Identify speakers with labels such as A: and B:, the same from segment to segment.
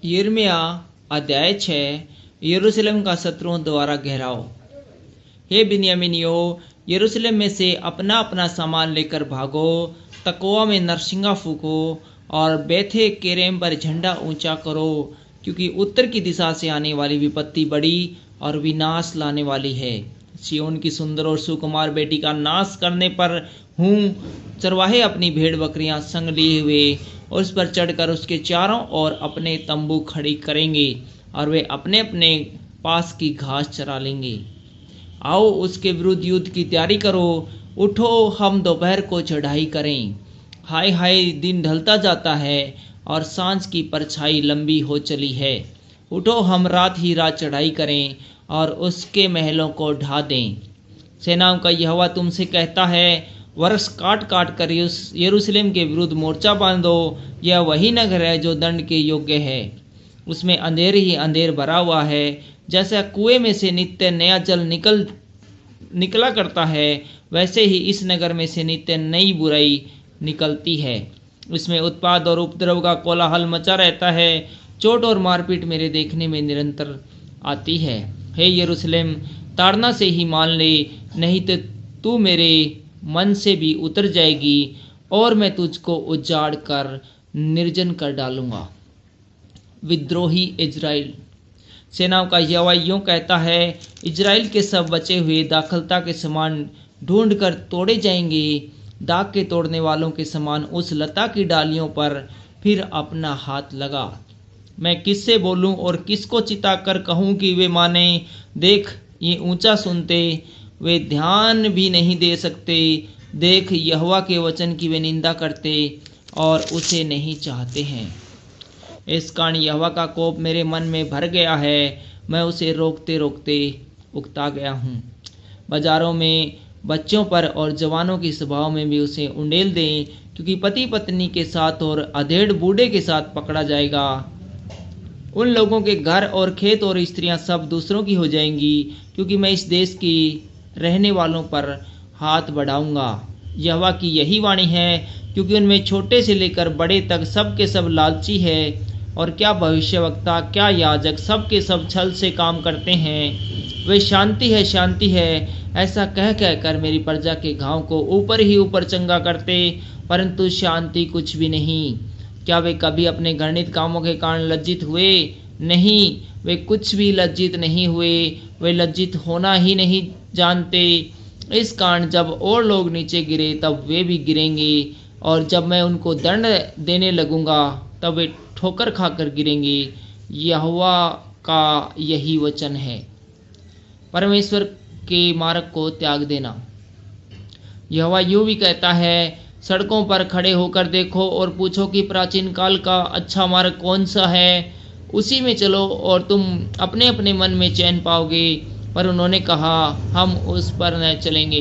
A: यिर्मयाह अध्याय 6। यरूशलेम का शत्रुओं द्वारा घेराव। हे बिन्यामीनियों, यरूशलेम में से अपना अपना सामान लेकर भागो। तकोआ में नरसिंगा फूको और बेथे केरेम पर झंडा ऊंचा करो, क्योंकि उत्तर की दिशा से आने वाली विपत्ति बड़ी और विनाश लाने वाली है। सिय्योन की सुंदर और सुकुमार बेटी का नाश करने पर हूँ। चरवाहे अपनी भेड़ बकरियां संग लिए हुए उस पर चढ़कर उसके चारों ओर अपने तंबू खड़ी करेंगे और वे अपने अपने पास की घास चरा लेंगे। आओ, उसके विरुद्ध युद्ध की तैयारी करो। उठो, हम दोपहर को चढ़ाई करें। हाय हाय, दिन ढलता जाता है और सांझ की परछाई लंबी हो चली है। उठो, हम रात ही रात चढ़ाई करें और उसके महलों को ढा दें। सेनाओं का यहोवा तुमसे कहता है, वर्ष काट काट कर यरूशलेम के विरुद्ध मोर्चा बांधो। यह वही नगर है जो दंड के योग्य है। उसमें अंधेर ही अंधेर भरा हुआ है। जैसा कुएं में से नित्य नया जल निकला करता है, वैसे ही इस नगर में से नित्य नई बुराई निकलती है। इसमें उत्पात और उपद्रव का कोलाहल मचा रहता है। चोट और मारपीट मेरे देखने में निरंतर आती है। हे यरूशलेम, ताड़ना से ही मान ले, नहीं तो तू मेरे मन से भी उतर जाएगी और मैं तुझको उजाड़ कर निर्जन कर डालूंगा। विद्रोही इजराइल। सेनाओं का यहोवा यूं कहता है, इजराइल के सब बचे हुए दाखलता के समान ढूंढ कर तोड़े जाएंगे। दाग के तोड़ने वालों के समान उस लता की डालियों पर फिर अपना हाथ लगा। मैं किससे बोलूं और किसको चिता कर कहूं कि वे माने। देख, ये ऊंचा सुनते, वे ध्यान भी नहीं दे सकते। देख, यहोवा के वचन की वे निंदा करते और उसे नहीं चाहते हैं। इस कारण यहोवा का कोप मेरे मन में भर गया है। मैं उसे रोकते रोकते उकता गया हूँ। बाजारों में बच्चों पर और जवानों की सभाओं में भी उसे उंडेल दें, क्योंकि पति पत्नी के साथ और अधेड़ बूढ़े के साथ पकड़ा जाएगा। उन लोगों के घर और खेत और स्त्रियां सब दूसरों की हो जाएंगी, क्योंकि मैं इस देश की रहने वालों पर हाथ बढ़ाऊंगा। यहोवा की यही वाणी है, क्योंकि उनमें छोटे से लेकर बड़े तक सब के सब लालची है। और क्या भविष्यवक्ता, क्या याजक, सब के सब छल से काम करते हैं। वे शांति है, शांति है ऐसा कह कह कर मेरी प्रजा के घाव को ऊपर ही ऊपर चंगा करते, परंतु शांति कुछ भी नहीं। क्या वे कभी अपने घृणित कामों के कारण लज्जित हुए? नहीं, वे कुछ भी लज्जित नहीं हुए। वे लज्जित होना ही नहीं जानते। इस कारण जब और लोग नीचे गिरे तब वे भी गिरेंगे, और जब मैं उनको दंड देने लगूंगा तब वे ठोकर खाकर गिरेंगे। यहोवा का यही वचन है। परमेश्वर के मार्ग को त्याग देना। यहोवा यूं भी कहता है, सड़कों पर खड़े होकर देखो और पूछो कि प्राचीन काल का अच्छा मार्ग कौन सा है, उसी में चलो और तुम अपने अपने मन में चैन पाओगे। पर उन्होंने कहा, हम उस पर न चलेंगे।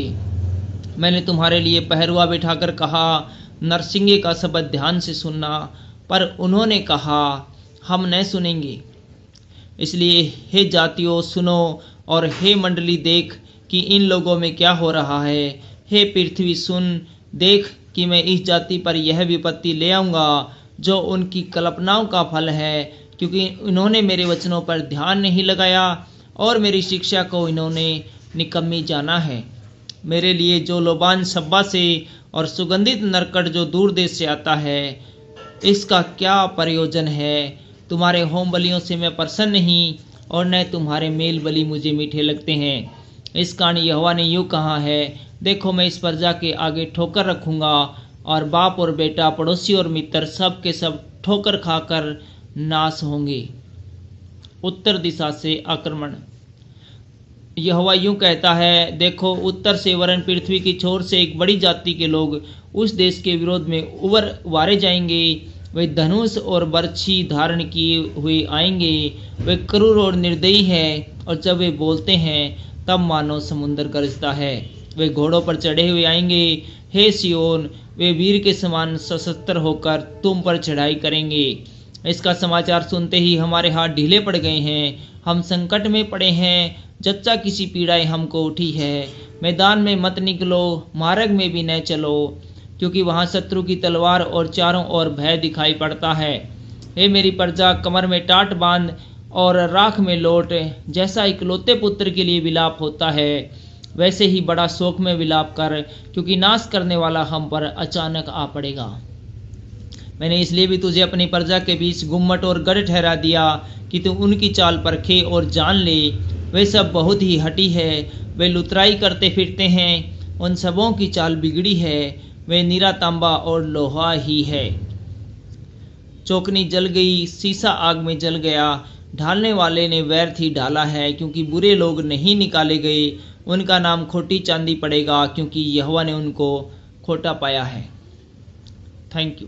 A: मैंने तुम्हारे लिए पहरुआ बिठाकर कहा, नरसिंगे का शब्द ध्यान से सुनना, पर उन्होंने कहा, हम न सुनेंगे। इसलिए हे जातियों सुनो, और हे मंडली देख कि इन लोगों में क्या हो रहा है। हे पृथ्वी सुन, देख कि मैं इस जाति पर यह विपत्ति ले आऊँगा जो उनकी कल्पनाओं का फल है, क्योंकि इन्होंने मेरे वचनों पर ध्यान नहीं लगाया और मेरी शिक्षा को इन्होंने निकम्मी जाना है। मेरे लिए जो लोबान सब्बा से और सुगंधित नरकट जो दूर देश से आता है, इसका क्या प्रयोजन है। तुम्हारे होम बलियों से मैं प्रसन्न नहीं, और न तुम्हारे मेल बलि मुझे मीठे लगते हैं। इस कारण यहोवा ने यूँ कहा है, देखो, मैं इस प्रजा के आगे ठोकर रखूँगा, और बाप और बेटा, पड़ोसी और मित्र सब के सब ठोकर खाकर नाश होंगे। उत्तर दिशा से आक्रमण। यहोवा यूं कहता है, देखो, उत्तर से वरन पृथ्वी की छोर से एक बड़ी जाति के लोग उस देश के विरोध में उबारे जाएंगे। वे धनुष और बर्छी धारण किए हुए आएंगे। वे क्रूर और निर्दयी हैं, और जब वे बोलते हैं तब मानो समुद्र गरजता है। वे घोड़ों पर चढ़े हुए आएंगे। हे सिय्योन, वे वीर के समान सशस्त्र होकर तुम पर चढ़ाई करेंगे। इसका समाचार सुनते ही हमारे हाथ ढीले पड़ गए हैं। हम संकट में पड़े हैं। जच्चा किसी पीड़ाएं हमको उठी है। मैदान में मत निकलो, मार्ग में भी न चलो, क्योंकि वहाँ शत्रु की तलवार और चारों ओर भय दिखाई पड़ता है। हे मेरी प्रजा, कमर में टाट बांध और राख में लौट। जैसा इकलौते पुत्र के लिए विलाप होता है, वैसे ही बड़ा शोक में विलाप कर, क्योंकि नाश करने वाला हम पर अचानक आ पड़ेगा। मैंने इसलिए भी तुझे अपनी प्रजा के बीच गुम्मट और गढ़ ठहरा दिया कि तू उनकी चाल परखे और जान ले। वे सब बहुत ही हठी है, वे लुतराई करते फिरते हैं, उन सबों की चाल बिगड़ी है, वे नीरा तांबा और लोहा ही है। चौकनी जल गई, शीशा आग में जल गया, ढालने वाले ने व्यर्थ ही ढाला है, क्योंकि बुरे लोग नहीं निकाले गए। उनका नाम खोटी चांदी पड़ेगा, क्योंकि यहोवा ने उनको खोटा पाया है। Thank you.